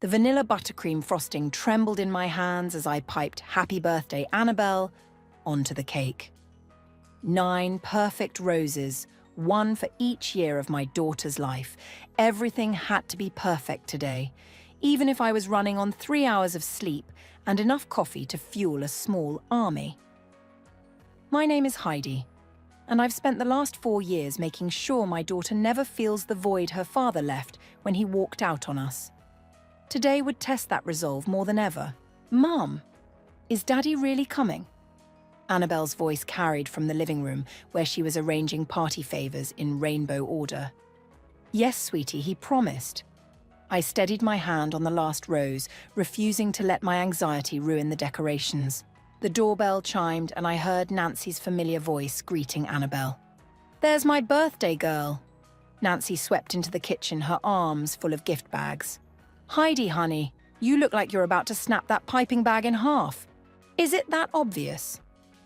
The vanilla buttercream frosting trembled in my hands as I piped "Happy Birthday, Annabelle" onto the cake. 9 perfect roses, one for each year of my daughter's life. Everything had to be perfect today, even if I was running on 3 hours of sleep and enough coffee to fuel a small army. My name is Heidi, and I've spent the last 4 years making sure my daughter never feels the void her father left when he walked out on us. Today would test that resolve more than ever. "Mom, is Daddy really coming?" Annabelle's voice carried from the living room where she was arranging party favors in rainbow order. "Yes, sweetie, he promised." I steadied my hand on the last rose, refusing to let my anxiety ruin the decorations. The doorbell chimed and I heard Nancy's familiar voice greeting Annabelle. "There's my birthday girl." Nancy swept into the kitchen, her arms full of gift bags. "Heidi, honey, you look like you're about to snap that piping bag in half. Is it that obvious?"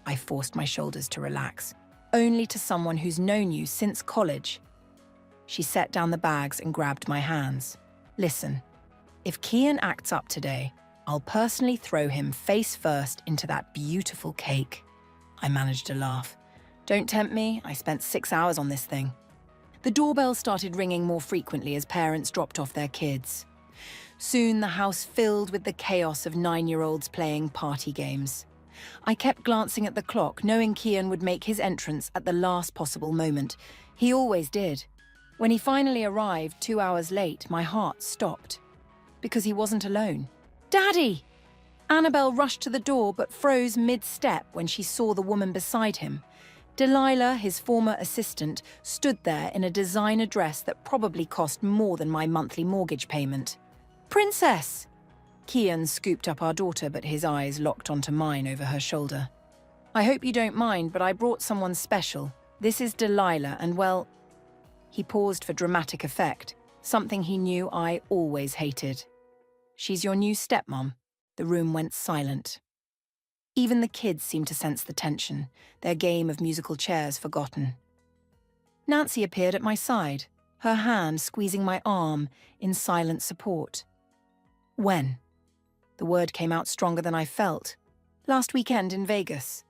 I forced my shoulders to relax, only to someone who's known you since college. She set down the bags and grabbed my hands. "Listen, if Kian acts up today, I'll personally throw him face first into that beautiful cake." I managed to laugh. "Don't tempt me, I spent 6 hours on this thing." The doorbell started ringing more frequently as parents dropped off their kids. Soon the house filled with the chaos of 9-year-olds playing party games. I kept glancing at the clock, knowing Kian would make his entrance at the last possible moment. He always did. When he finally arrived 2 hours late, my heart stopped. Because he wasn't alone. "Daddy!" Annabelle rushed to the door but froze mid-step when she saw the woman beside him. Delilah, his former assistant, stood there in a designer dress that probably cost more than my monthly mortgage payment. "Princess!" Kian scooped up our daughter, but his eyes locked onto mine over her shoulder. "I hope you don't mind, but I brought someone special. This is Delilah, and well..." He paused for dramatic effect, something he knew I always hated. "She's your new stepmom." The room went silent. Even the kids seemed to sense the tension, their game of musical chairs forgotten. Nancy appeared at my side, her hand squeezing my arm in silent support. "When?" The word came out stronger than I felt. "Last weekend in Vegas."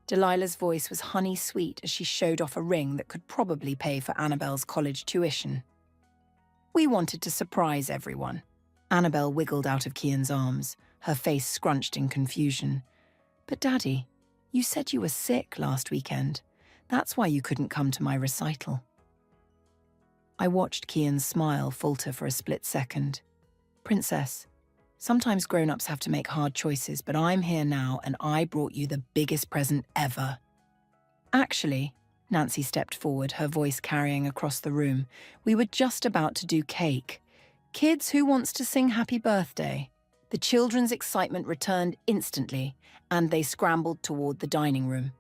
Delilah's voice was honey-sweet as she showed off a ring that could probably pay for Annabelle's college tuition. "We wanted to surprise everyone." Annabelle wiggled out of Kian's arms, her face scrunched in confusion. "But Daddy, you said you were sick last weekend. That's why you couldn't come to my recital." I watched Kian's smile falter for a split second. "Princess, sometimes grown-ups have to make hard choices, but I'm here now and I brought you the biggest present ever." "Actually," Nancy stepped forward, her voice carrying across the room, "we were just about to do cake. Kids, who wants to sing happy birthday?" The children's excitement returned instantly, and they scrambled toward the dining room.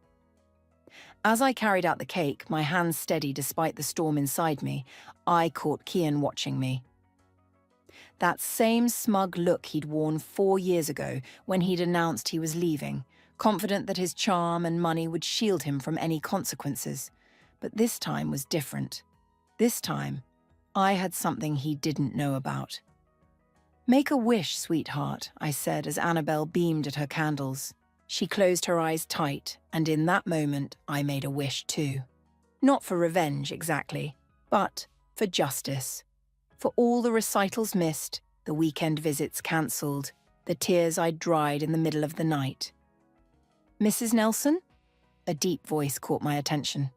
As I carried out the cake, my hands steady despite the storm inside me, I caught Kian watching me. That same smug look he'd worn 4 years ago when he'd announced he was leaving, confident that his charm and money would shield him from any consequences. But this time was different. This time, I had something he didn't know about. "Make a wish, sweetheart," I said as Annabelle beamed at her candles. She closed her eyes tight, and in that moment, I made a wish too. Not for revenge, exactly, but for justice. For all the recitals missed, the weekend visits cancelled, the tears I dried in the middle of the night. "Mrs. Nelson?" A deep voice caught my attention.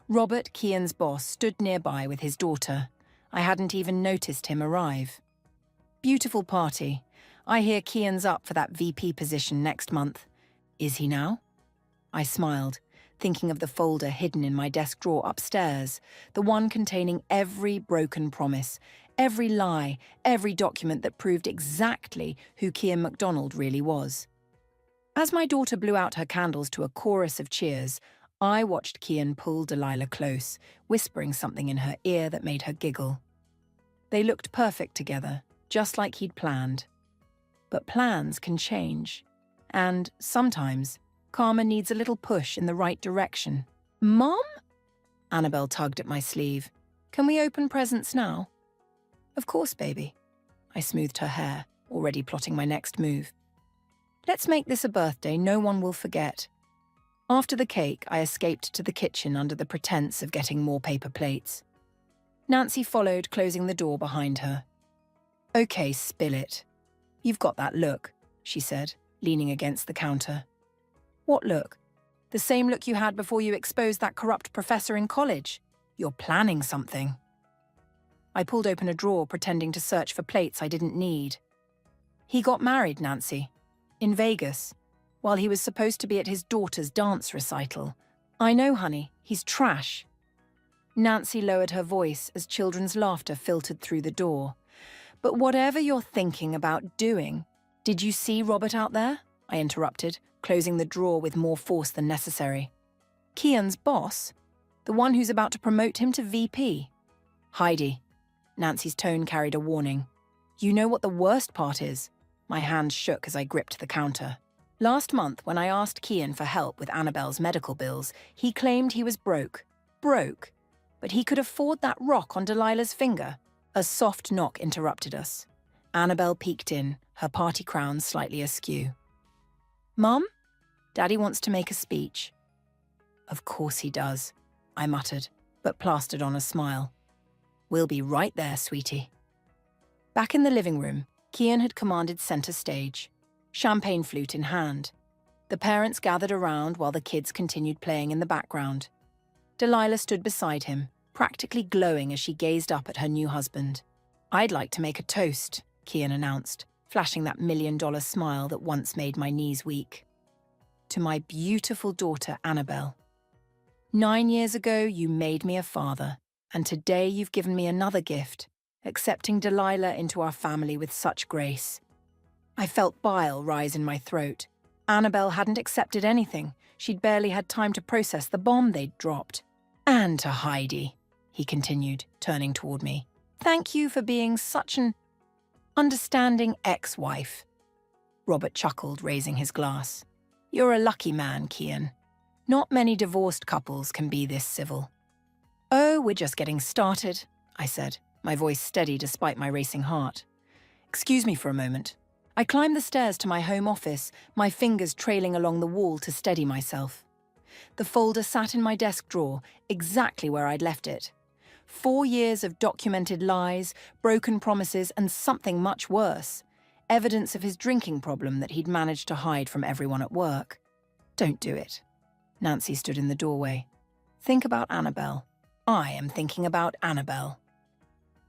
Robert, Kian's boss, stood nearby with his daughter. I hadn't even noticed him arrive. "Beautiful party. I hear Kian's up for that VP position next month. Is he now?" I smiled, thinking of the folder hidden in my desk drawer upstairs, the one containing every broken promise, every lie, every document that proved exactly who Kian MacDonald really was. As my daughter blew out her candles to a chorus of cheers, I watched Kian pull Delilah close, whispering something in her ear that made her giggle. They looked perfect together, just like he'd planned. But plans can change. And, sometimes, karma needs a little push in the right direction. "Mom?" Annabelle tugged at my sleeve. "Can we open presents now?" "Of course, baby." I smoothed her hair, already plotting my next move. Let's make this a birthday no one will forget. After the cake, I escaped to the kitchen under the pretense of getting more paper plates. Nancy followed, closing the door behind her. Okay, spill it. You've got that look, she said, leaning against the counter. What look? The same look you had before you exposed that corrupt professor in college. You're planning something. I pulled open a drawer, pretending to search for plates I didn't need. He got married, Nancy. In Vegas, while he was supposed to be at his daughter's dance recital. I know, honey, he's trash. Nancy lowered her voice as children's laughter filtered through the door. But whatever you're thinking about doing, did you see Robert out there? I interrupted, closing the drawer with more force than necessary. Kian's boss? The one who's about to promote him to VP? Heidi. Nancy's tone carried a warning. You know what the worst part is? My hand shook as I gripped the counter. Last month, when I asked Kian for help with Annabelle's medical bills, he claimed he was broke. Broke. But he could afford that rock on Delilah's finger. A soft knock interrupted us. Annabelle peeked in, her party crown slightly askew. Mum? Daddy wants to make a speech. Of course he does, I muttered, but plastered on a smile. We'll be right there, sweetie. Back in the living room, Kian had commanded center stage, champagne flute in hand. The parents gathered around while the kids continued playing in the background. Delilah stood beside him, practically glowing as she gazed up at her new husband. I'd like to make a toast, Kian announced, flashing that $1,000,000 smile that once made my knees weak. To my beautiful daughter, Annabelle. 9 years ago, you made me a father, and today you've given me another gift, accepting Delilah into our family with such grace. I felt bile rise in my throat. Annabelle hadn't accepted anything. She'd barely had time to process the bomb they'd dropped. And to Heidi, he continued, turning toward me. Thank you for being such an understanding ex-wife. Robert chuckled, raising his glass. You're a lucky man, Kian. Not many divorced couples can be this civil. Oh, we're just getting started, I said, my voice steady despite my racing heart. Excuse me for a moment. I climbed the stairs to my home office, my fingers trailing along the wall to steady myself. The folder sat in my desk drawer, exactly where I'd left it. 4 years of documented lies, broken promises, and something much worse. Evidence of his drinking problem that he'd managed to hide from everyone at work. Don't do it. Nancy stood in the doorway. Think about Annabelle. I am thinking about Annabelle.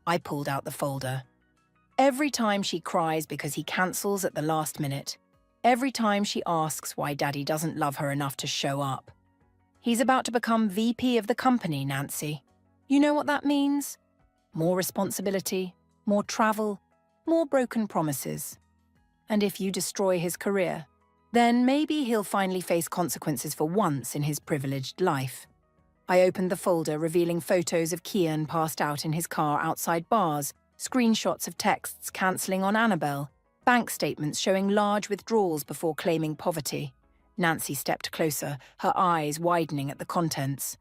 I pulled out the folder. Every time she cries because he cancels at the last minute. Every time she asks why Daddy doesn't love her enough to show up. He's about to become VP of the company, Nancy. You know what that means? More responsibility, more travel, more broken promises. And if you destroy his career, then maybe he'll finally face consequences for once in his privileged life. I opened the folder, revealing photos of Kian passed out in his car outside bars, screenshots of texts cancelling on Annabelle, bank statements showing large withdrawals before claiming poverty. Nancy stepped closer, her eyes widening at the contents.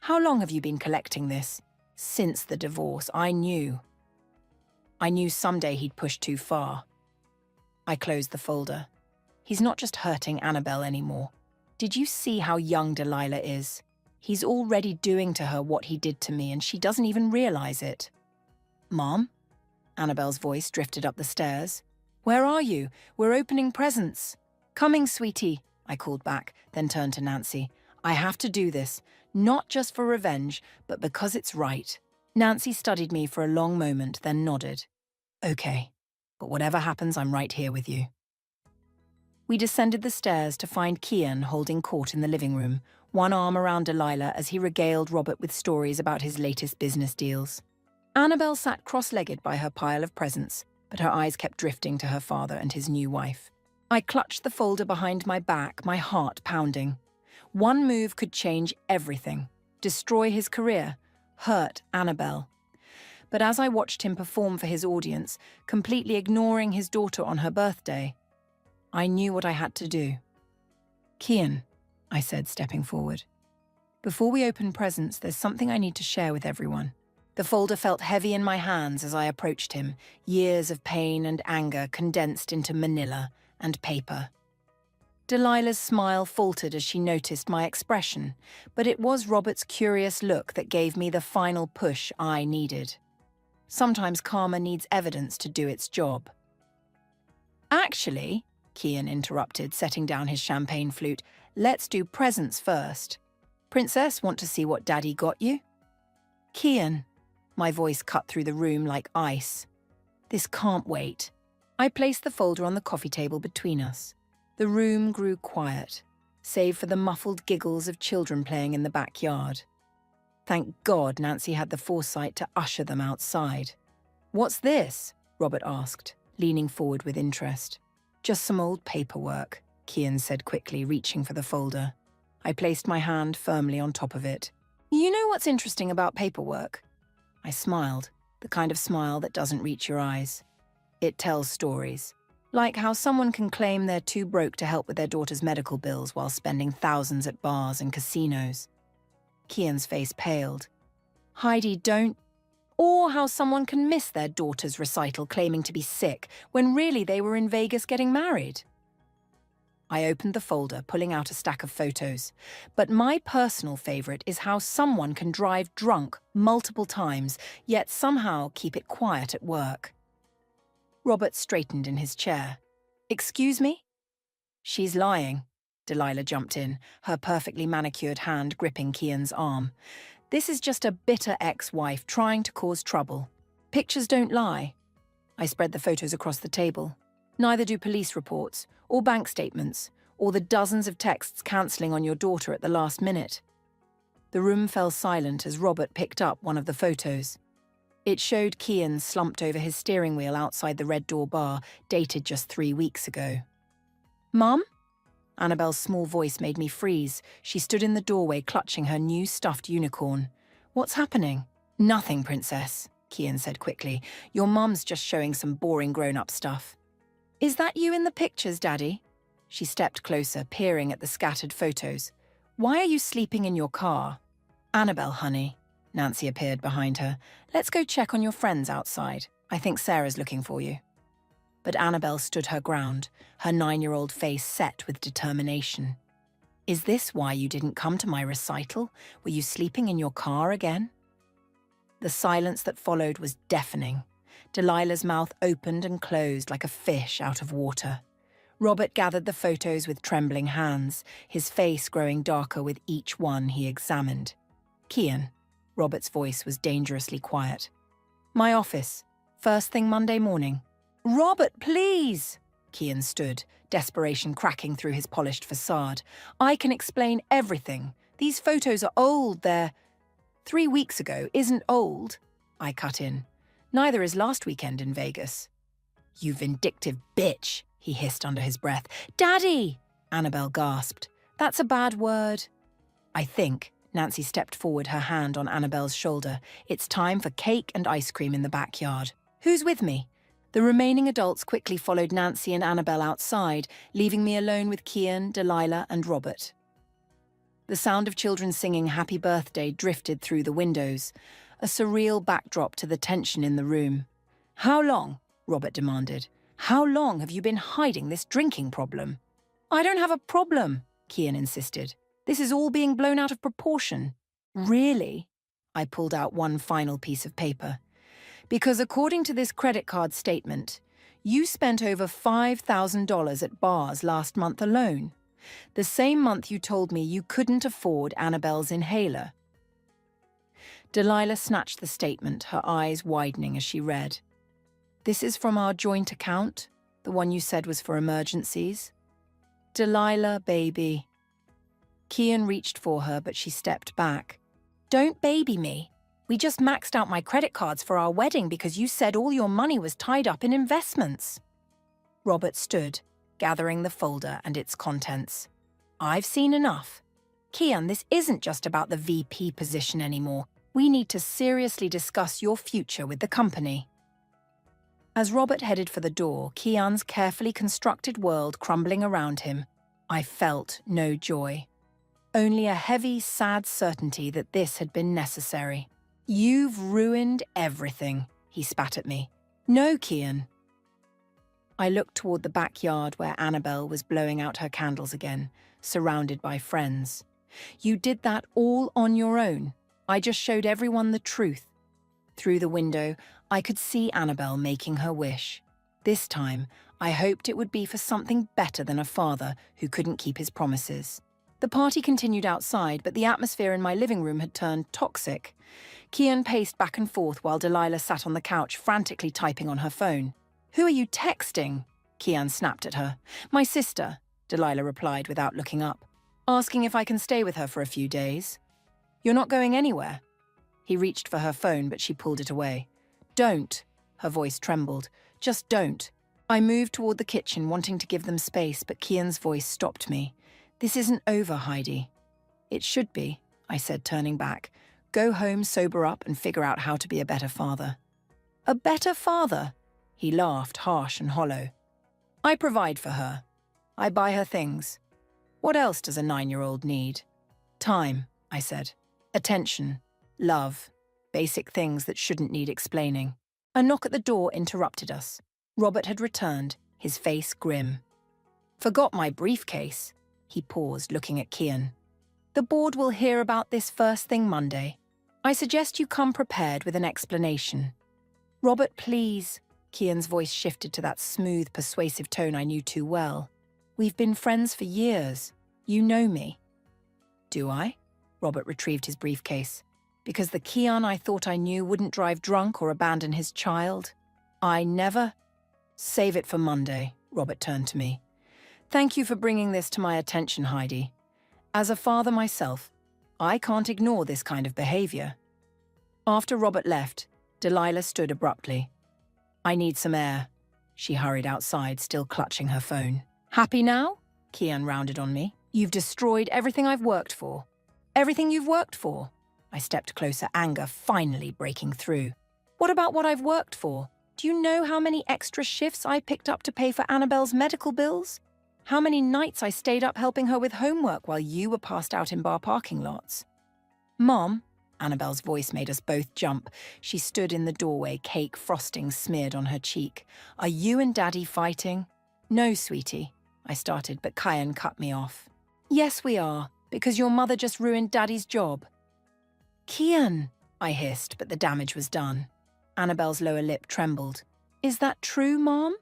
How long have you been collecting this? Since the divorce, I knew. I knew someday he'd push too far. I closed the folder. He's not just hurting Annabelle anymore. Did you see how young Delilah is? He's already doing to her what he did to me, and she doesn't even realize it. Mom? Annabelle's voice drifted up the stairs. Where are you? We're opening presents. Coming, sweetie, I called back, then turned to Nancy. I have to do this, not just for revenge, but because it's right. Nancy studied me for a long moment, then nodded. Okay, but whatever happens, I'm right here with you. We descended the stairs to find Kian holding court in the living room, one arm around Delilah as he regaled Robert with stories about his latest business deals. Annabelle sat cross-legged by her pile of presents, but her eyes kept drifting to her father and his new wife. I clutched the folder behind my back, my heart pounding. One move could change everything, destroy his career, hurt Annabelle. But as I watched him perform for his audience, completely ignoring his daughter on her birthday, I knew what I had to do. Kian, I said, stepping forward. Before we open presents, there's something I need to share with everyone. The folder felt heavy in my hands as I approached him, years of pain and anger condensed into manila and paper. Delilah's smile faltered as she noticed my expression, but it was Robert's curious look that gave me the final push I needed. Sometimes karma needs evidence to do its job. Actually, Kian interrupted, setting down his champagne flute, let's do presents first. Princess, want to see what Daddy got you? Kian, my voice cut through the room like ice. This can't wait. I placed the folder on the coffee table between us. The room grew quiet, save for the muffled giggles of children playing in the backyard. Thank God Nancy had the foresight to usher them outside. What's this? Robert asked, leaning forward with interest. Just some old paperwork, Kian said quickly, reaching for the folder. I placed my hand firmly on top of it. You know what's interesting about paperwork? I smiled, the kind of smile that doesn't reach your eyes. It tells stories. Like how someone can claim they're too broke to help with their daughter's medical bills while spending thousands at bars and casinos. Kian's face paled. Heidi, don't. Or how someone can miss their daughter's recital claiming to be sick when really they were in Vegas getting married. I opened the folder, pulling out a stack of photos. But my personal favorite is how someone can drive drunk multiple times, yet somehow keep it quiet at work. Robert straightened in his chair. Excuse me? She's lying. Delilah jumped in, her perfectly manicured hand gripping Kian's arm. This is just a bitter ex-wife trying to cause trouble. Pictures don't lie. I spread the photos across the table. Neither do police reports, or bank statements, or the dozens of texts cancelling on your daughter at the last minute. The room fell silent as Robert picked up one of the photos. It showed Kian slumped over his steering wheel outside the Red Door bar, dated just 3 weeks ago. Mum? Annabelle's small voice made me freeze. She stood in the doorway clutching her new stuffed unicorn. What's happening? Nothing, Princess, Kian said quickly. Your mum's just showing some boring grown-up stuff. Is that you in the pictures, Daddy? She stepped closer, peering at the scattered photos. Why are you sleeping in your car? Annabelle, honey. Nancy appeared behind her. Let's go check on your friends outside. I think Sarah's looking for you. But Annabelle stood her ground, her 9-year-old face set with determination. Is this why you didn't come to my recital? Were you sleeping in your car again? The silence that followed was deafening. Delilah's mouth opened and closed like a fish out of water. Robert gathered the photos with trembling hands, his face growing darker with each one he examined. Kian. Robert's voice was dangerously quiet. My office. First thing Monday morning. Robert, please! Kian stood, desperation cracking through his polished facade. I can explain everything. These photos are old, they're... 3 weeks ago isn't old, I cut in. Neither is last weekend in Vegas. You vindictive bitch, he hissed under his breath. Daddy! Annabelle gasped. That's a bad word. I think. Nancy stepped forward, her hand on Annabelle's shoulder. It's time for cake and ice cream in the backyard. Who's with me? The remaining adults quickly followed Nancy and Annabelle outside, leaving me alone with Kian, Delilah, and Robert. The sound of children singing Happy Birthday drifted through the windows, a surreal backdrop to the tension in the room. How long? Robert demanded. How long have you been hiding this drinking problem? I don't have a problem, Kian insisted. This is all being blown out of proportion. Really? I pulled out one final piece of paper. Because according to this credit card statement, you spent over $5,000 at bars last month alone. The same month you told me you couldn't afford Annabelle's inhaler. Delilah snatched the statement, her eyes widening as she read. This is from our joint account, the one you said was for emergencies. Delilah, baby. Kian reached for her, but she stepped back. Don't baby me. We just maxed out my credit cards for our wedding because you said all your money was tied up in investments. Robert stood, gathering the folder and its contents. I've seen enough. Kian, this isn't just about the VP position anymore. We need to seriously discuss your future with the company. As Robert headed for the door, Kian's carefully constructed world crumbling around him, I felt no joy. Only a heavy, sad certainty that this had been necessary. You've ruined everything, he spat at me. No, Kian. I looked toward the backyard where Annabelle was blowing out her candles again, surrounded by friends. You did that all on your own. I just showed everyone the truth. Through the window, I could see Annabelle making her wish. This time, I hoped it would be for something better than a father who couldn't keep his promises. The party continued outside, but the atmosphere in my living room had turned toxic. Kian paced back and forth while Delilah sat on the couch frantically typing on her phone. "Who are you texting?" Kian snapped at her. "My sister," Delilah replied without looking up, "asking if I can stay with her for a few days." "You're not going anywhere." He reached for her phone, but she pulled it away. "Don't." Her voice trembled. "Just don't." I moved toward the kitchen, wanting to give them space, but Kian's voice stopped me. "This isn't over, Heidi." "It should be," I said, turning back. "Go home, sober up, and figure out how to be a better father." "A better father?" He laughed, harsh and hollow. "I provide for her. I buy her things. What else does a 9-year-old need?" "Time," I said. "Attention. Love. Basic things that shouldn't need explaining." A knock at the door interrupted us. Robert had returned, his face grim. "Forgot my briefcase." He paused, looking at Kian. "The board will hear about this first thing Monday. I suggest you come prepared with an explanation." "Robert, please." Kian's voice shifted to that smooth, persuasive tone I knew too well. "We've been friends for years. You know me." "Do I?" Robert retrieved his briefcase. "Because the Kian I thought I knew wouldn't drive drunk or abandon his child? I never—" "Save it for Monday," Robert turned to me. "Thank you for bringing this to my attention, Heidi. As a father myself, I can't ignore this kind of behavior." After Robert left, Delilah stood abruptly. "I need some air." She hurried outside, still clutching her phone. "Happy now?" Kian rounded on me. "You've destroyed everything I've worked for." "Everything you've worked for?" I stepped closer, anger finally breaking through. "What about what I've worked for? Do you know how many extra shifts I picked up to pay for Annabelle's medical bills? How many nights I stayed up helping her with homework while you were passed out in bar parking lots?" "Mom," Annabelle's voice made us both jump. She stood in the doorway, cake frosting smeared on her cheek. "Are you and Daddy fighting?" "No, sweetie," I started, but Kian cut me off. "Yes, we are, because your mother just ruined Daddy's job." "Kian," I hissed, but the damage was done. Annabelle's lower lip trembled. "Is that true, Mom?"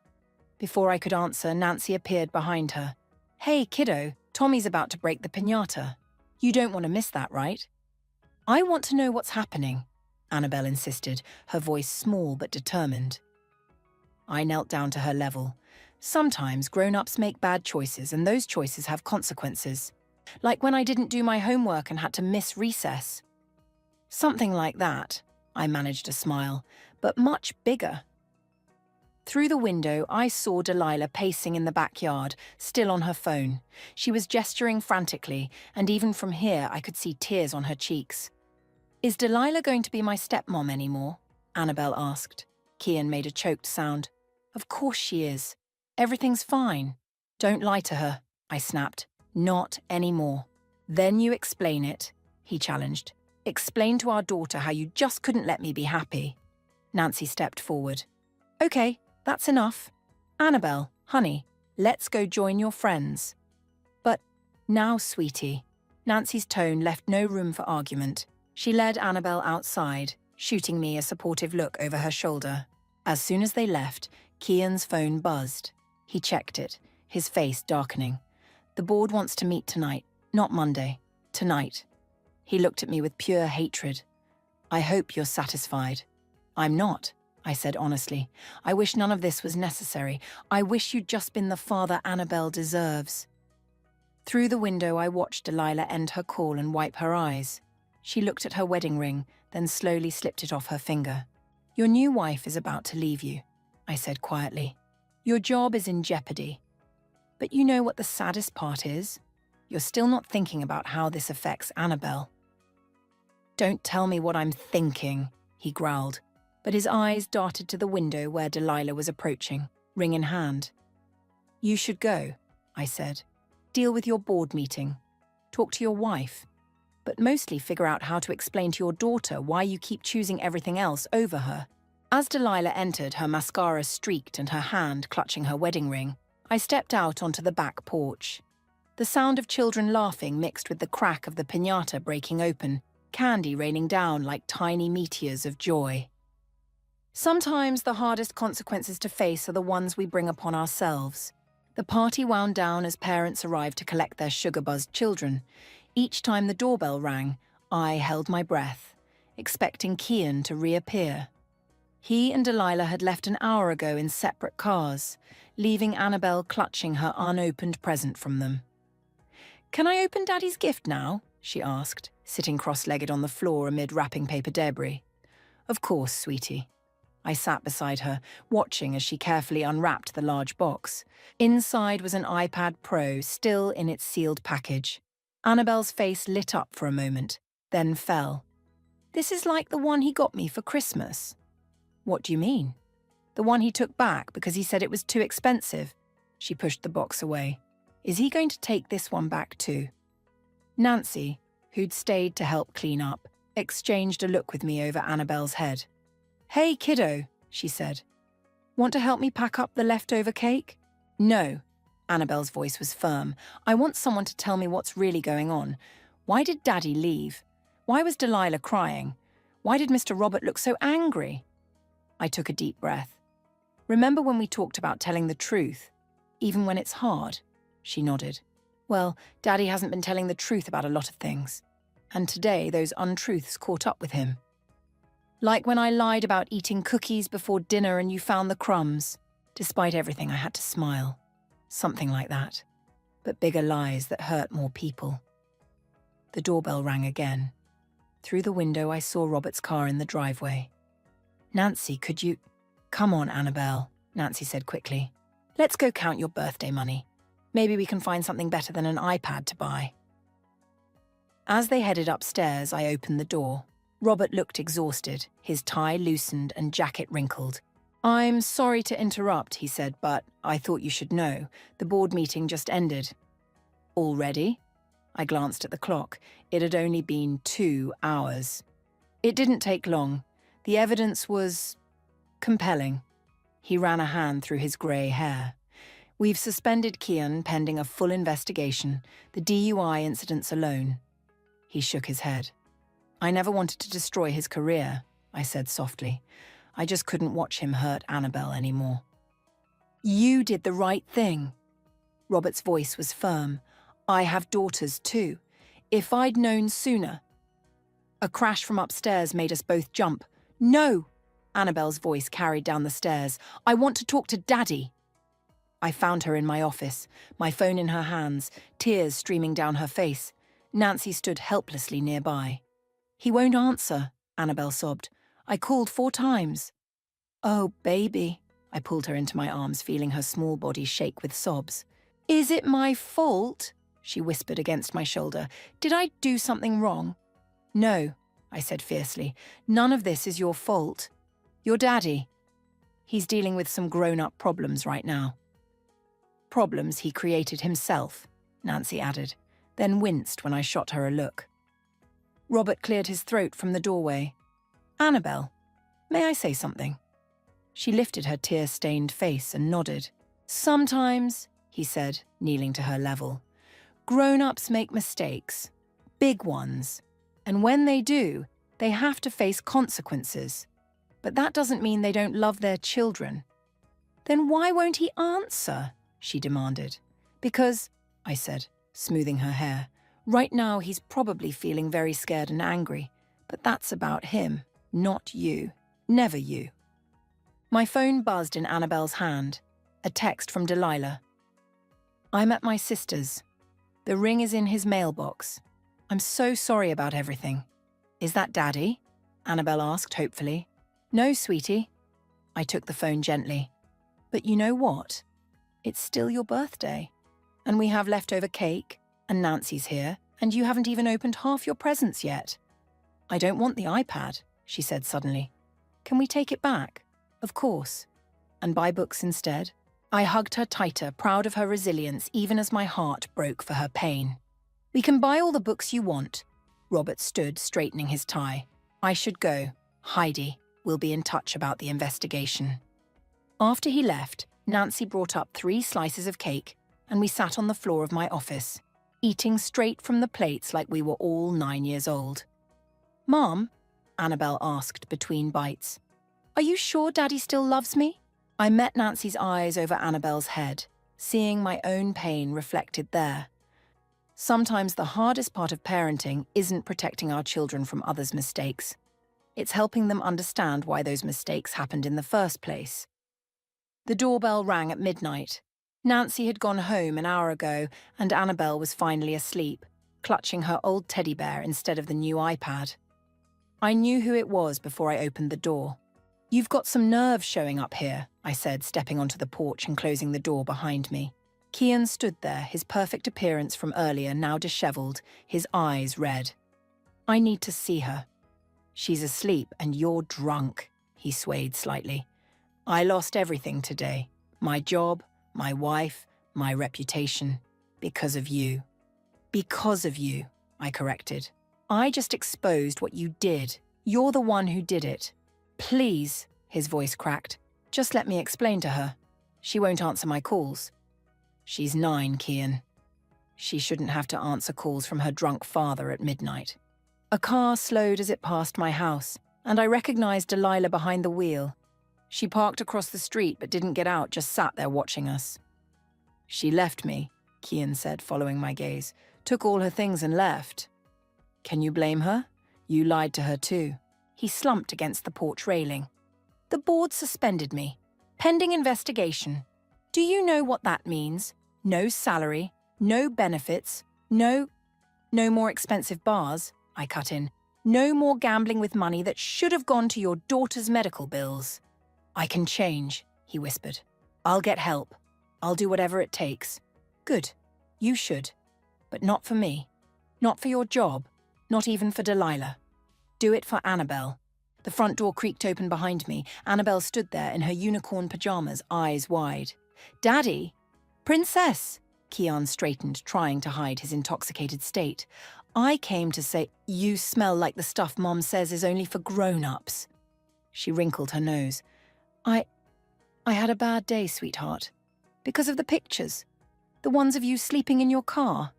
Before I could answer, Nancy appeared behind her. "Hey, kiddo, Tommy's about to break the piñata. You don't want to miss that, right?" "I want to know what's happening," Annabelle insisted, her voice small but determined. I knelt down to her level. Sometimes grown-ups make bad choices, and those choices have consequences. Like when I didn't do my homework and had to miss recess. Something like that. I managed a smile, but much bigger. Through the window, I saw Delilah pacing in the backyard, still on her phone. She was gesturing frantically, and even from here I could see tears on her cheeks. "Is Delilah going to be my stepmom anymore?" Annabelle asked. Kian made a choked sound. "Of course she is. Everything's fine." "Don't lie to her," I snapped. "Not anymore." "Then you explain it," he challenged. "Explain to our daughter how you just couldn't let me be happy." Nancy stepped forward. "Okay, that's enough. Annabelle, honey, let's go join your friends." "But now, sweetie." Nancy's tone left no room for argument. She led Annabelle outside, shooting me a supportive look over her shoulder. As soon as they left, Kian's phone buzzed. He checked it, his face darkening. "The board wants to meet tonight, not Monday. Tonight." He looked at me with pure hatred. "I hope you're satisfied." "I'm not," I said honestly. "I wish none of this was necessary. I wish you'd just been the father Annabelle deserves." Through the window, I watched Delilah end her call and wipe her eyes. She looked at her wedding ring, then slowly slipped it off her finger. "Your new wife is about to leave you," I said quietly. "Your job is in jeopardy. But you know what the saddest part is? You're still not thinking about how this affects Annabelle." "Don't tell me what I'm thinking," he growled, but his eyes darted to the window where Delilah was approaching, ring in hand. "You should go," I said. "Deal with your board meeting. Talk to your wife." but mostly figure out how to explain to your daughter why you keep choosing everything else over her. As Delilah entered, her mascara streaked and her hand clutching her wedding ring, I stepped out onto the back porch. The sound of children laughing mixed with the crack of the piñata breaking open, candy raining down like tiny meteors of joy. Sometimes the hardest consequences to face are the ones we bring upon ourselves. The party wound down as parents arrived to collect their sugar-buzzed children. Each time the doorbell rang, I held my breath, expecting Kian to reappear. He and Delilah had left an hour ago in separate cars, leaving Annabelle clutching her unopened present from them. "Can I open Daddy's gift now?" she asked, sitting cross-legged on the floor amid wrapping paper debris. "Of course, sweetie." I sat beside her, watching as she carefully unwrapped the large box. Inside was an iPad Pro, still in its sealed package. Annabelle's face lit up for a moment, then fell. "This is like the one he got me for Christmas." "What do you mean?" "The one he took back because he said it was too expensive." She pushed the box away. "Is he going to take this one back too?" Nancy, who'd stayed to help clean up, exchanged a look with me over Annabelle's head. "Hey, kiddo," she said. "Want to help me pack up the leftover cake?" "No." Annabelle's voice was firm. "I want someone to tell me what's really going on. Why did Daddy leave? Why was Delilah crying? Why did Mr. Robert look so angry?" I took a deep breath. "Remember when we talked about telling the truth, even when it's hard?" She nodded. "Well, Daddy hasn't been telling the truth about a lot of things. And today those untruths caught up with him. Like when I lied about eating cookies before dinner and you found the crumbs. Despite everything, I had to smile. Something like that. But bigger lies that hurt more people." The doorbell rang again. Through the window, I saw Robert's car in the driveway. "Nancy, could you—" "Come on, Annabelle," Nancy said quickly. "Let's go count your birthday money. Maybe we can find something better than an iPad to buy." As they headed upstairs, I opened the door. Robert looked exhausted, his tie loosened and jacket wrinkled. "I'm sorry to interrupt," he said, "but I thought you should know. The board meeting just ended." "Already?" I glanced at the clock. It had only been 2 hours. "It didn't take long. The evidence was compelling." He ran a hand through his grey hair. "We've suspended Kian pending a full investigation, the DUI incidents alone." He shook his head. "I never wanted to destroy his career," I said softly. "I just couldn't watch him hurt Annabelle anymore." "You did the right thing." Robert's voice was firm. "I have daughters too. If I'd known sooner—" A crash from upstairs made us both jump. "No!" Annabelle's voice carried down the stairs. "I want to talk to Daddy." I found her in my office, my phone in her hands, tears streaming down her face. Nancy stood helplessly nearby. "He won't answer," Annabelle sobbed. "I called 4 times." "Oh, baby." I pulled her into my arms, feeling her small body shake with sobs. "Is it my fault?" she whispered against my shoulder. "Did I do something wrong?" "No," I said fiercely. "None of this is your fault. Your daddy. He's dealing with some grown-up problems right now." "Problems he created himself," Nancy added, then winced when I shot her a look. Robert cleared his throat from the doorway. "Annabelle, may I say something?" She lifted her tear-stained face and nodded. "Sometimes," he said, kneeling to her level, "grown-ups make mistakes, big ones, and when they do, they have to face consequences. But that doesn't mean they don't love their children." "Then why won't he answer?" she demanded. "Because," I said, smoothing her hair, "right now he's probably feeling very scared and angry, but that's about him, not you. Never you." My phone buzzed in Annabelle's hand. A text from Delilah. "I'm at my sister's. The ring is in his mailbox. I'm so sorry about everything." "Is that Daddy?" Annabelle asked hopefully. "No, sweetie." I took the phone gently. "But you know what? It's still your birthday. And we have leftover cake, and Nancy's here, and you haven't even opened half your presents yet." "I don't want the iPad," she said suddenly. "Can we take it back?" "Of course. And buy books instead?" I hugged her tighter, proud of her resilience, even as my heart broke for her pain. "We can buy all the books you want." Robert stood, straightening his tie. I should go. Heidi will be in touch about the investigation. After he left, Nancy brought up 3 slices of cake, and we sat on the floor of my office, eating straight from the plates like we were all 9 years old. "Mom," Annabelle asked between bites, "are you sure Daddy still loves me?" I met Nancy's eyes over Annabelle's head, seeing my own pain reflected there. Sometimes the hardest part of parenting isn't protecting our children from others' mistakes. It's helping them understand why those mistakes happened in the first place. The doorbell rang at midnight. Nancy had gone home an hour ago, and Annabelle was finally asleep, clutching her old teddy bear instead of the new iPad. I knew who it was before I opened the door. "You've got some nerve showing up here," I said, stepping onto the porch and closing the door behind me. Kian stood there, his perfect appearance from earlier now disheveled, his eyes red. "I need to see her." "She's asleep and you're drunk," he swayed slightly. "I lost everything today. My job, my wife, my reputation. Because of you." "Because of you," I corrected. "I just exposed what you did. You're the one who did it." "Please," his voice cracked. "Just let me explain to her. She won't answer my calls." "She's 9, Kian. She shouldn't have to answer calls from her drunk father at midnight." A car slowed as it passed my house, and I recognized Delilah behind the wheel. She parked across the street but didn't get out, just sat there watching us. "She left me," Kian said, following my gaze. "Took all her things and left." "Can you blame her? You lied to her too." He slumped against the porch railing. "The board suspended me. Pending investigation. Do you know what that means? No salary, no benefits, no more expensive bars," I cut in. "No more gambling with money that should have gone to your daughter's medical bills." "I can change," he whispered. "I'll get help. I'll do whatever it takes." "Good. You should. But not for me. Not for your job. Not even for Delilah. Do it for Annabelle." The front door creaked open behind me. Annabelle stood there in her unicorn pajamas, eyes wide. "Daddy?" "Princess!" Kian straightened, trying to hide his intoxicated state. "I came to say, you smell like the stuff Mom says is only for grown-ups." She wrinkled her nose. I had a bad day, sweetheart. Because of the pictures. The ones of you sleeping in your car."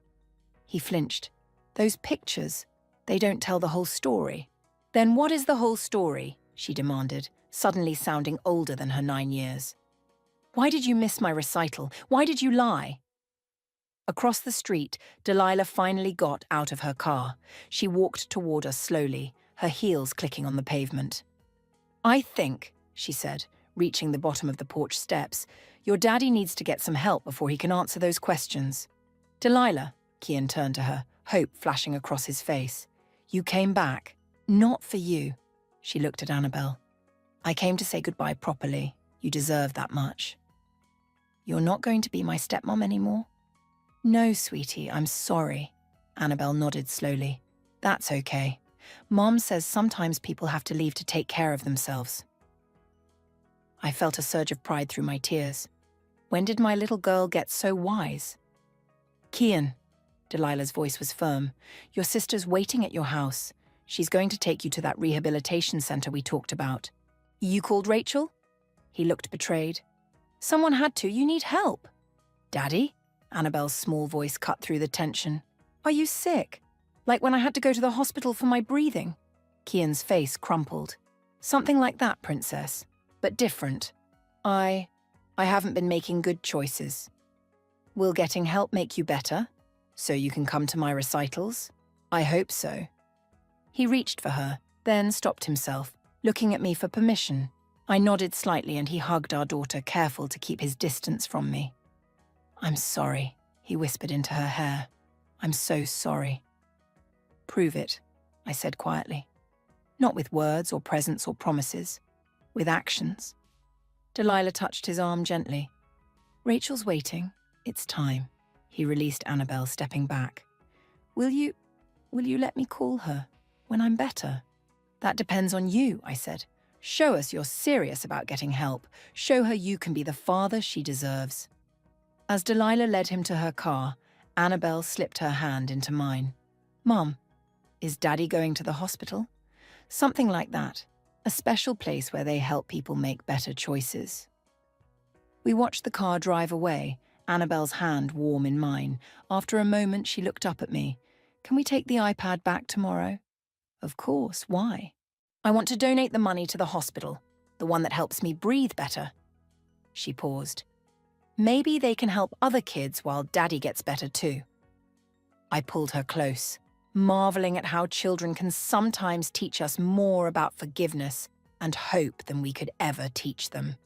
He flinched. "Those pictures, they don't tell the whole story." "Then what is the whole story?" she demanded, suddenly sounding older than her 9 years. "Why did you miss my recital? Why did you lie?" Across the street, Delilah finally got out of her car. She walked toward us slowly, her heels clicking on the pavement. "I think," she said, reaching the bottom of the porch steps, "your daddy needs to get some help before he can answer those questions." "Delilah," Kian turned to her, hope flashing across his face. "You came back. Not for you." She looked at Annabelle. "I came to say goodbye properly. You deserve that much." "You're not going to be my stepmom anymore?" "No, sweetie, I'm sorry." Annabelle nodded slowly. "That's okay. Mom says sometimes people have to leave to take care of themselves." I felt a surge of pride through my tears. When did my little girl get so wise? "Kian," Delilah's voice was firm, "your sister's waiting at your house. She's going to take you to that rehabilitation center we talked about." "You called Rachel?" He looked betrayed. "Someone had to. You need help." "Daddy?" Annabelle's small voice cut through the tension. "Are you sick? Like when I had to go to the hospital for my breathing?" Kian's face crumpled. "Something like that, Princess. But different. I haven't been making good choices." "Will getting help make you better? So you can come to my recitals?" "I hope so." He reached for her, then stopped himself, looking at me for permission. I nodded slightly and he hugged our daughter, careful to keep his distance from me. "I'm sorry," he whispered into her hair. "I'm so sorry." "Prove it," I said quietly. "Not with words or presents or promises. With actions." Delilah touched his arm gently. "Rachel's waiting. It's time." He released Annabelle, stepping back. Will you let me call her when I'm better?" "That depends on you," I said. "Show us you're serious about getting help. Show her you can be the father she deserves." As Delilah led him to her car, Annabelle slipped her hand into mine. "Mom, Is Daddy going to the hospital? Something like that. A special place where they help people make better choices. We watched the car drive away, Annabelle's hand warm in mine. After a moment, she looked up at me. Can we take the iPad back tomorrow? Of course, why? I want to donate the money to the hospital, the one that helps me breathe better. She paused. Maybe they can help other kids while Daddy gets better too. I pulled her close, marveling at how children can sometimes teach us more about forgiveness and hope than we could ever teach them.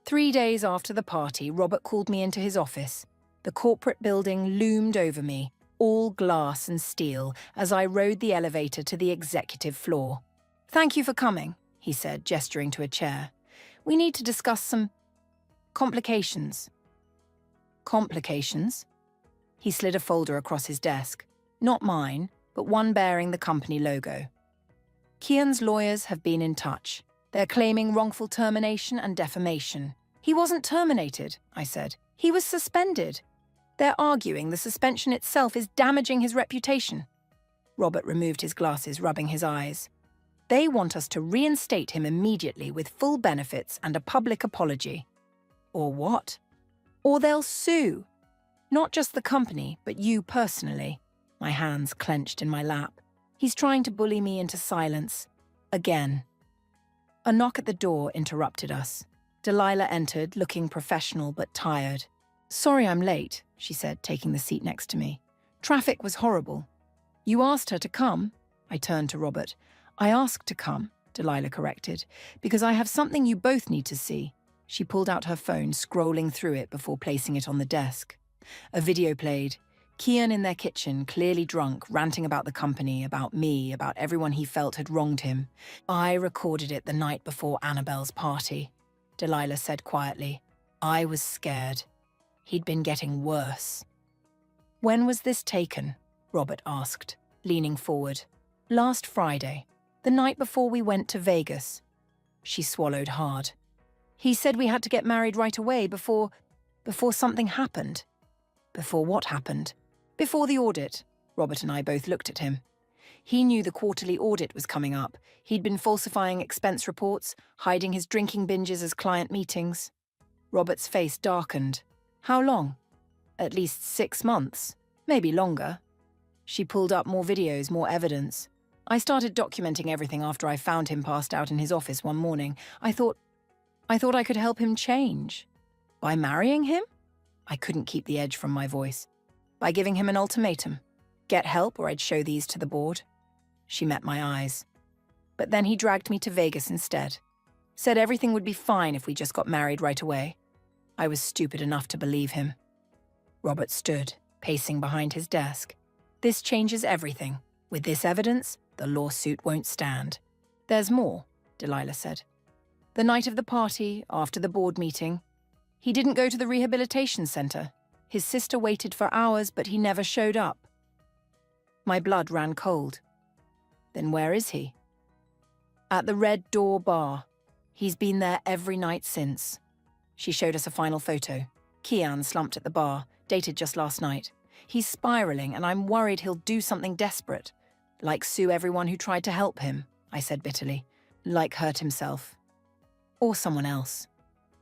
3 days after the party, Robert called me into his office. The corporate building loomed over me, all glass and steel, as I rode the elevator to the executive floor. Thank you for coming, he said, gesturing to a chair. We need to discuss some complications. Complications? He slid a folder across his desk. Not mine, but one bearing the company logo. Kian's lawyers have been in touch. They're claiming wrongful termination and defamation. He wasn't terminated, I said. He was suspended. They're arguing the suspension itself is damaging his reputation. Robert removed his glasses, rubbing his eyes. They want us to reinstate him immediately with full benefits and a public apology. Or what? Or they'll sue. Not just the company, but you personally. My hands clenched in my lap. He's trying to bully me into silence. Again. A knock at the door interrupted us. Delilah entered, looking professional but tired. Sorry I'm late, she said, taking the seat next to me. Traffic was horrible. You asked her to come? I turned to Robert. I asked to come, Delilah corrected, because I have something you both need to see. She pulled out her phone, scrolling through it before placing it on the desk. A video played. Kian in their kitchen, clearly drunk, ranting about the company, about me, about everyone he felt had wronged him. I recorded it the night before Annabelle's party, Delilah said quietly. I was scared. He'd been getting worse. When was this taken? Robert asked, leaning forward. Last Friday, the night before we went to Vegas. She swallowed hard. He said we had to get married right away before something happened. Before what happened? Before the audit. Robert and I both looked at him. He knew the quarterly audit was coming up. He'd been falsifying expense reports, hiding his drinking binges as client meetings. Robert's face darkened. How long? At least 6 months. Maybe longer. She pulled up more videos, more evidence. I started documenting everything after I found him passed out in his office one morning. I thought I could help him change. By marrying him? I couldn't keep the edge from my voice. By giving him an ultimatum. Get help or I'd show these to the board. She met my eyes. But then he dragged me to Vegas instead. Said everything would be fine if we just got married right away. I was stupid enough to believe him. Robert stood, pacing behind his desk. This changes everything. With this evidence, the lawsuit won't stand. There's more, Delilah said. The night of the party, after the board meeting, he didn't go to the rehabilitation center. His sister waited for hours, but he never showed up. My blood ran cold. Then where is he? At the Red Door Bar. He's been there every night since. She showed us a final photo. Kian slumped at the bar, dated just last night. He's spiraling, and I'm worried he'll do something desperate. Like sue everyone who tried to help him, I said bitterly. Like hurt himself. Or someone else.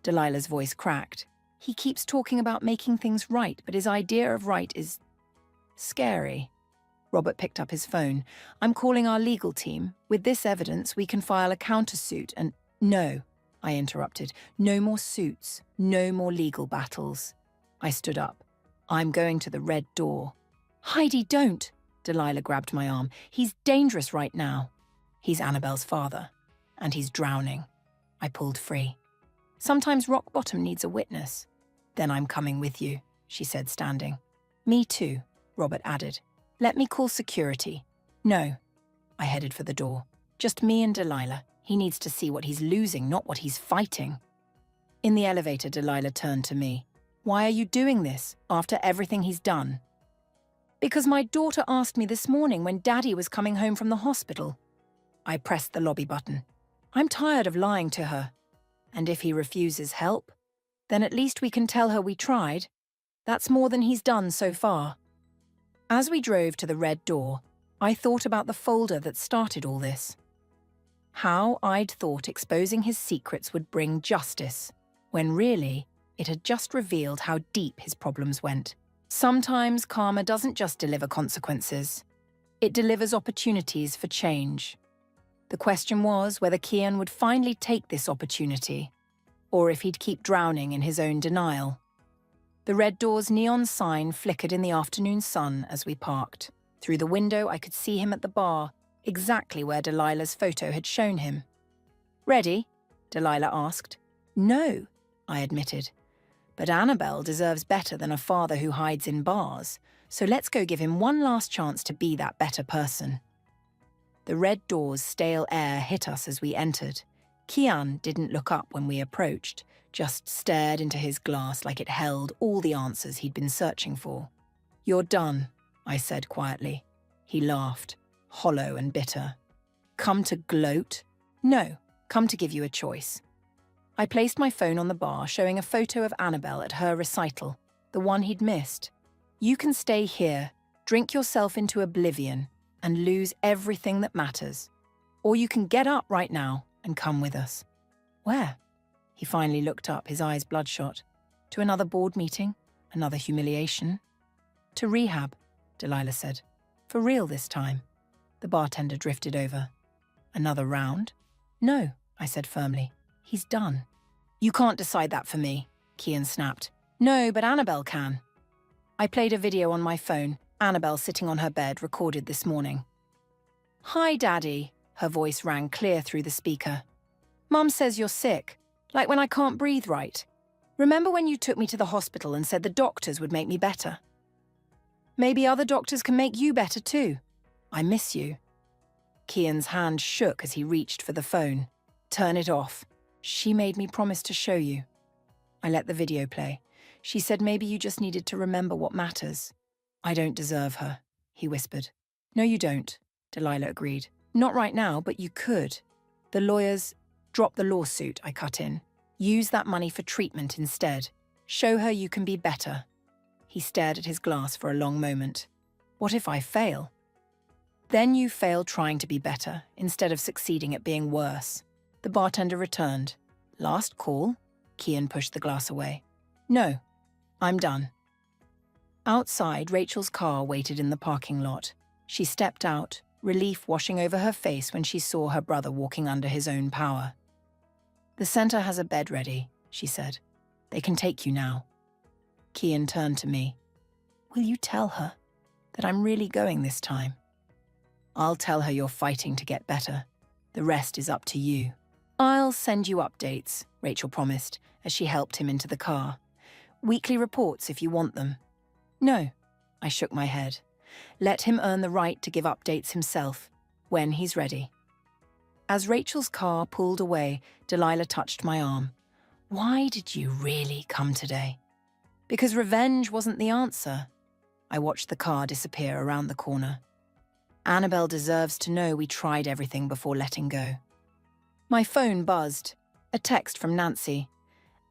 Delilah's voice cracked. He keeps talking about making things right, but his idea of right is scary. Robert picked up his phone. I'm calling our legal team. With this evidence, we can file a countersuit and... No, I interrupted. No more suits. No more legal battles. I stood up. I'm going to the Red Door. Heidi, don't! Delilah grabbed my arm. He's dangerous right now. He's Annabelle's father. And he's drowning. I pulled free. Sometimes rock bottom needs a witness. Then I'm coming with you, she said, standing. Me too, Robert added. Let me call security. No. I headed for the door. Just me and Delilah. He needs to see what he's losing, not what he's fighting. In the elevator, Delilah turned to me. Why are you doing this, after everything he's done? Because my daughter asked me this morning when Daddy was coming home from the hospital. I pressed the lobby button. I'm tired of lying to her. And if he refuses help, then at least we can tell her we tried. That's more than he's done so far. As we drove to the Red Door, I thought about the folder that started all this. How I'd thought exposing his secrets would bring justice, when really, it had just revealed how deep his problems went. Sometimes karma doesn't just deliver consequences. It delivers opportunities for change. The question was whether Kian would finally take this opportunity, or if he'd keep drowning in his own denial. The Red Door's neon sign flickered in the afternoon sun as we parked. Through the window, I could see him at the bar, exactly where Delilah's photo had shown him. "Ready?" Delilah asked. "No," I admitted. "But Annabelle deserves better than a father who hides in bars, so let's go give him one last chance to be that better person." The Red Door's stale air hit us as we entered. Kian didn't look up when we approached, just stared into his glass like it held all the answers he'd been searching for. "You're done," I said quietly. He laughed, hollow and bitter. "Come to gloat? No, come to give you a choice." I placed my phone on the bar, showing a photo of Annabelle at her recital, the one he'd missed. "You can stay here, drink yourself into oblivion, and lose everything that matters. Or you can get up right now and come with us." "Where?" He finally looked up, his eyes bloodshot. "To another board meeting, another humiliation." "To rehab," Delilah said. "For real this time." The bartender drifted over. "Another round?" "No," I said firmly. "He's done." "You can't decide that for me," Kian snapped. "No, but Annabelle can." I played a video on my phone, Annabelle sitting on her bed, recorded this morning. "Hi, Daddy," her voice rang clear through the speaker. "Mum says you're sick, like when I can't breathe right. Remember when you took me to the hospital and said the doctors would make me better? Maybe other doctors can make you better too. I miss you." Kian's hand shook as he reached for the phone. "Turn it off. She made me promise to show you." I let the video play. "She said maybe you just needed to remember what matters." "I don't deserve her," he whispered. "No, you don't," Delilah agreed. "Not right now, but you could. The lawyers..." "Drop the lawsuit," I cut in. "Use that money for treatment instead. Show her you can be better." He stared at his glass for a long moment. "What if I fail?" "Then you fail trying to be better, instead of succeeding at being worse." The bartender returned. "Last call?" Kian pushed the glass away. "No, I'm done." Outside, Rachel's car waited in the parking lot. She stepped out, relief washing over her face when she saw her brother walking under his own power. "The center has a bed ready," she said. "They can take you now." Kian turned to me. "Will you tell her that I'm really going this time?" "I'll tell her you're fighting to get better. The rest is up to you." "I'll send you updates," Rachel promised as she helped him into the car. "Weekly reports if you want them." "No," I shook my head. "Let him earn the right to give updates himself, when he's ready." As Rachel's car pulled away, Delilah touched my arm. "Why did you really come today?" "Because revenge wasn't the answer." I watched the car disappear around the corner. "Annabelle deserves to know we tried everything before letting go." My phone buzzed. A text from Nancy.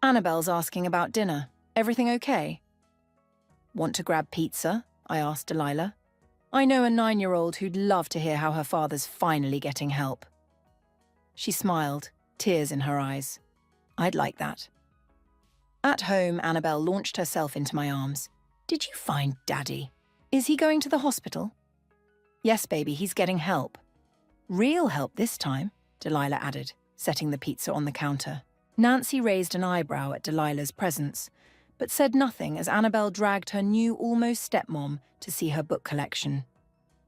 "Annabelle's asking about dinner. Everything okay?" "Want to grab pizza?" I asked Delilah. I know a 9-year-old who'd love to hear how her father's finally getting help. She smiled, tears in her eyes. "I'd like that." At home, Annabelle launched herself into my arms. "Did you find Daddy? Is he going to the hospital?" "Yes, baby, he's getting help." "Real help this time," Delilah added, setting the pizza on the counter. Nancy raised an eyebrow at Delilah's presence, but said nothing as Annabelle dragged her new almost stepmom to see her book collection.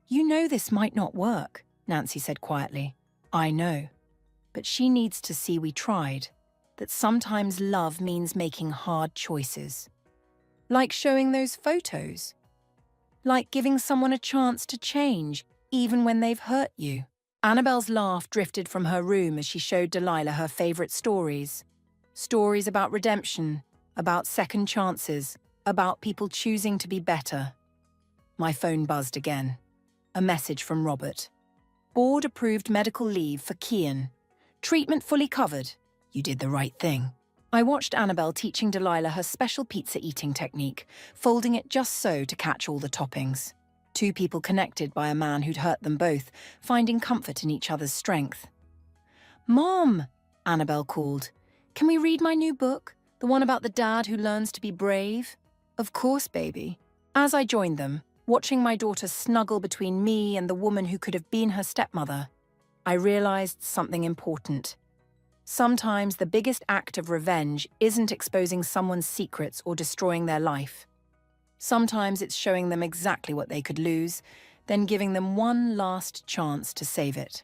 "You know this might not work," Nancy said quietly. "I know. But she needs to see we tried, that sometimes love means making hard choices. Like showing those photos. Like giving someone a chance to change, even when they've hurt you." Annabelle's laugh drifted from her room as she showed Delilah her favorite stories. Stories about redemption, about second chances, about people choosing to be better. My phone buzzed again. A message from Robert. "Board-approved medical leave for Kian. Treatment fully covered. You did the right thing." I watched Annabelle teaching Delilah her special pizza eating technique, folding it just so to catch all the toppings. two people connected by a man who'd hurt them both, finding comfort in each other's strength. "Mom," Annabelle called, "can we read my new book? The one about the dad who learns to be brave?" "Of course, baby." As I joined them, watching my daughter snuggle between me and the woman who could have been her stepmother, I realized something important. Sometimes the biggest act of revenge isn't exposing someone's secrets or destroying their life. Sometimes it's showing them exactly what they could lose, then giving them one last chance to save it.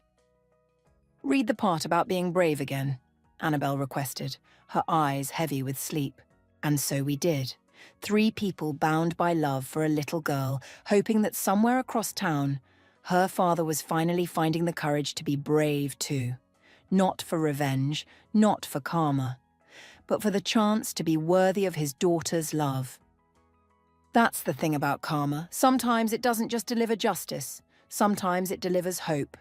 "Read the part about being brave again," Annabelle requested, her eyes heavy with sleep. And so we did. 3 people bound by love for a little girl, hoping that somewhere across town, her father was finally finding the courage to be brave too. Not for revenge, not for karma, but for the chance to be worthy of his daughter's love. That's the thing about karma. Sometimes it doesn't just deliver justice. Sometimes it delivers hope.